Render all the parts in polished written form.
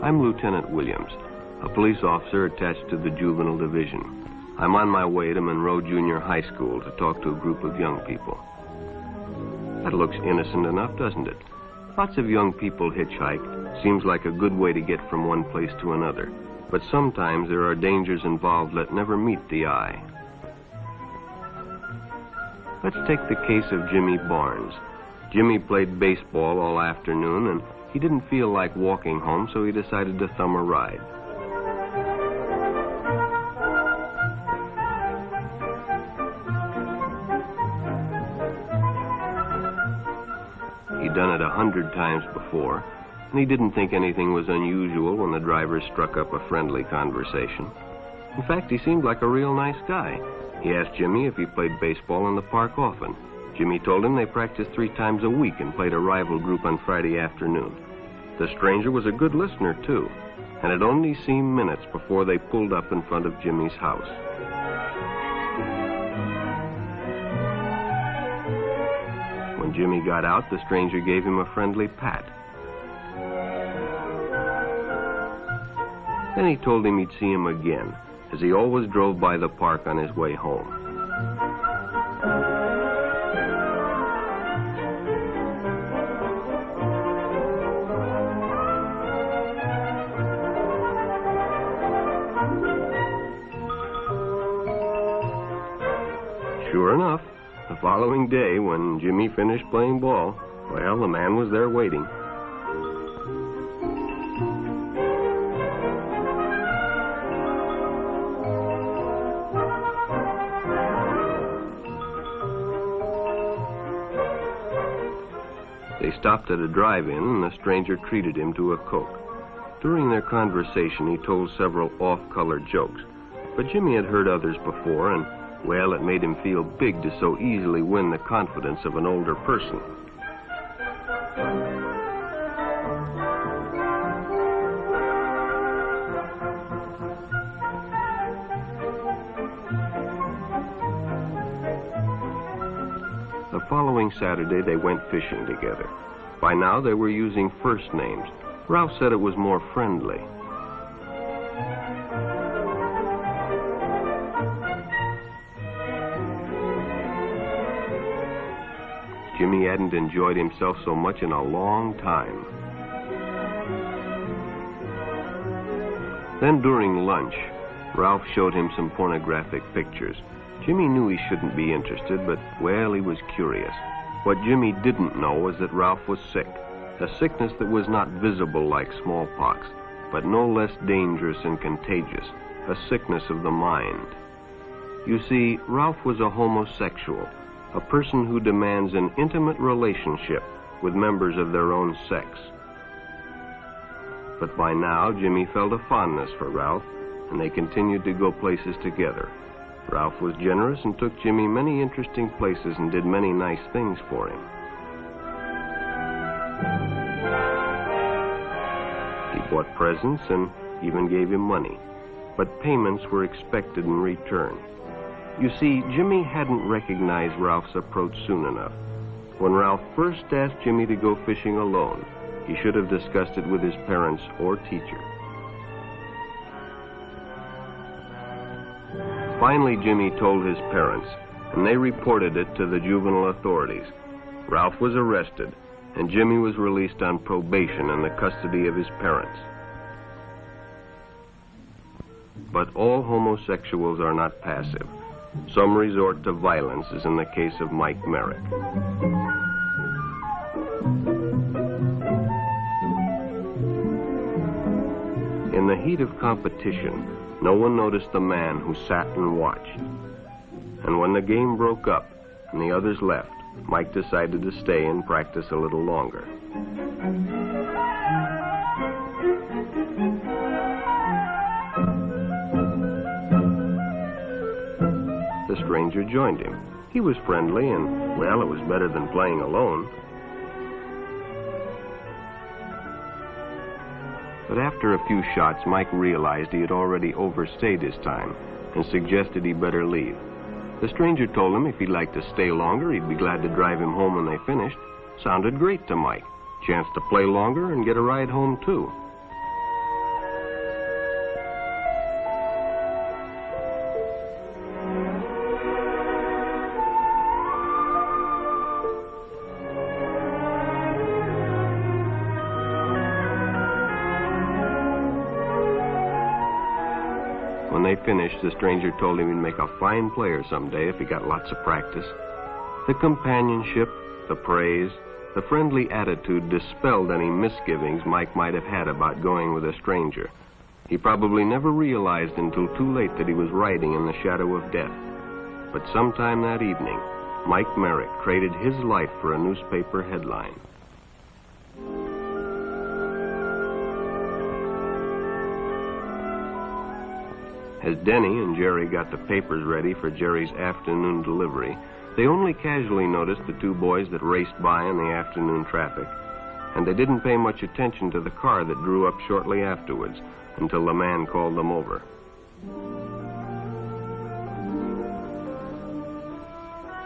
I'm Lieutenant Williams, a police officer attached to the Juvenile Division. I'm on my way to Monroe Junior High School to talk to a group of young people. That looks innocent enough, doesn't it? Lots of young people hitchhike. Seems like a good way to get from one place to another. But sometimes there are dangers involved that never meet the eye. Let's take the case of Jimmy Barnes. Jimmy played baseball all afternoon, and he didn't feel like walking home, so he decided to thumb a ride. He'd done it 100 times before, and he didn't think anything was unusual when the driver struck up a friendly conversation. In fact, he seemed like a real nice guy. He asked Jimmy if he played baseball in the park often. Jimmy told him they practiced 3 times a week and played a rival group on Friday afternoon. The stranger was a good listener, too, and it only seemed minutes before they pulled up in front of Jimmy's house. When Jimmy got out, the stranger gave him a friendly pat. Then he told him he'd see him again, as he always drove by the park on his way home. Sure enough, the following day, when Jimmy finished playing ball, well, the man was there waiting. They stopped at a drive-in, and the stranger treated him to a Coke. During their conversation, he told several off-color jokes, but Jimmy had heard others before, and well, it made him feel big to so easily win the confidence of an older person. The following Saturday, they went fishing together. By now, they were using first names. Ralph said it was more friendly. Jimmy hadn't enjoyed himself so much in a long time. Then during lunch, Ralph showed him some pornographic pictures. Jimmy knew he shouldn't be interested, but, well, he was curious. What Jimmy didn't know was that Ralph was sick, a sickness that was not visible like smallpox, but no less dangerous and contagious, a sickness of the mind. You see, Ralph was a homosexual, a person who demands an intimate relationship with members of their own sex. But by now, Jimmy felt a fondness for Ralph, and they continued to go places together. Ralph was generous and took Jimmy many interesting places and did many nice things for him. He bought presents and even gave him money, but payments were expected in return. You see, Jimmy hadn't recognized Ralph's approach soon enough. When Ralph first asked Jimmy to go fishing alone, he should have discussed it with his parents or teacher. Finally, Jimmy told his parents, and they reported it to the juvenile authorities. Ralph was arrested, and Jimmy was released on probation in the custody of his parents. But all homosexuals are not passive. Some resort to violence, as in the case of Mike Merrick. In the heat of competition, no one noticed the man who sat and watched. And when the game broke up and the others left, Mike decided to stay and practice a little longer. The stranger joined him. He was friendly and, well, it was better than playing alone. But after a few shots, Mike realized he had already overstayed his time and suggested he better leave. The stranger told him if he'd like to stay longer, he'd be glad to drive him home when they finished. Sounded great to Mike. Chance to play longer and get a ride home, too. When they finished, the stranger told him he'd make a fine player someday if he got lots of practice. The companionship, the praise, the friendly attitude dispelled any misgivings Mike might have had about going with a stranger. He probably never realized until too late that he was riding in the shadow of death. But sometime that evening, Mike Merrick traded his life for a newspaper headline. As Denny and Jerry got the papers ready for Jerry's afternoon delivery, they only casually noticed the two boys that raced by in the afternoon traffic, and they didn't pay much attention to the car that drew up shortly afterwards until the man called them over.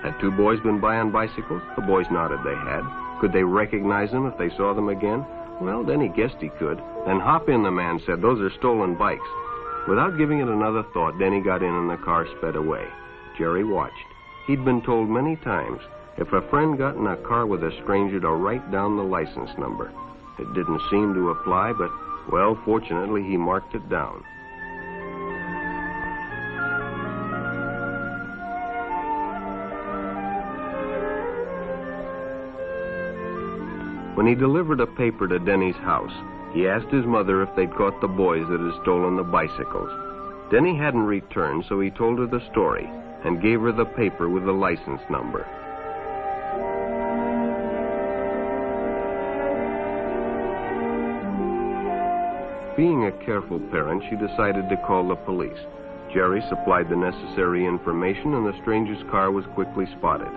Had two boys been by on bicycles? The boys nodded they had. Could they recognize them if they saw them again? Well, Denny guessed he could. Then hop in, the man said. Those are stolen bikes. Without giving it another thought, Denny got in and the car sped away. Jerry watched. He'd been told many times, if a friend got in a car with a stranger, to write down the license number. It didn't seem to apply, but, well, fortunately, he marked it down. When he delivered a paper to Denny's house, he asked his mother if they'd caught the boys that had stolen the bicycles. Denny hadn't returned, so he told her the story and gave her the paper with the license number. Being a careful parent, she decided to call the police. Jerry supplied the necessary information, and the stranger's car was quickly spotted.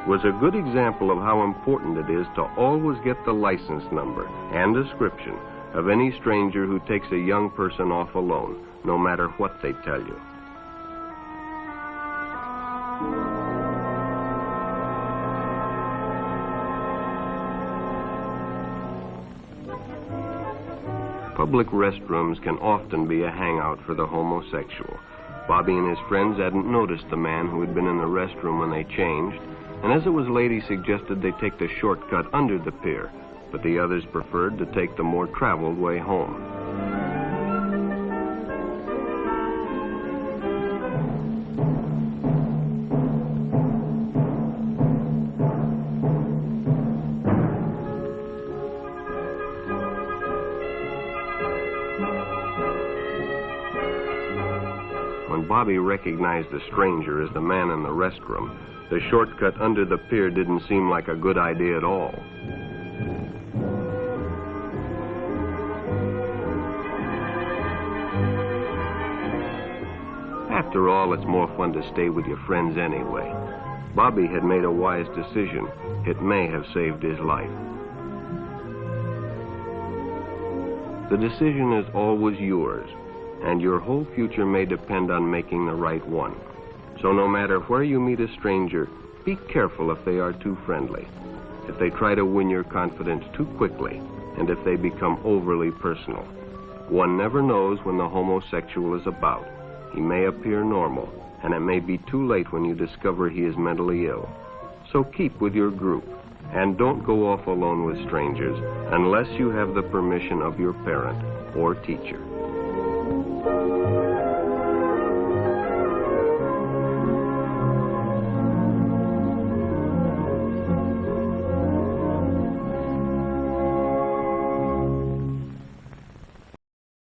It was a good example of how important it is to always get the license number and description of any stranger who takes a young person off alone, no matter what they tell you. Public restrooms can often be a hangout for the homosexual. Bobby and his friends hadn't noticed the man who had been in the restroom when they changed, and as it was late, he suggested they take the shortcut under the pier, but the others preferred to take the more traveled way home. When Bobby recognized the stranger as the man in the restroom, the shortcut under the pier didn't seem like a good idea at all. After all, it's more fun to stay with your friends anyway. Bobby had made a wise decision. It may have saved his life. The decision is always yours, and your whole future may depend on making the right one. So no matter where you meet a stranger, be careful if they are too friendly, if they try to win your confidence too quickly, and if they become overly personal. One never knows when the homosexual is about. He may appear normal, and it may be too late when you discover he is mentally ill. So keep with your group, and don't go off alone with strangers unless you have the permission of your parent or teacher.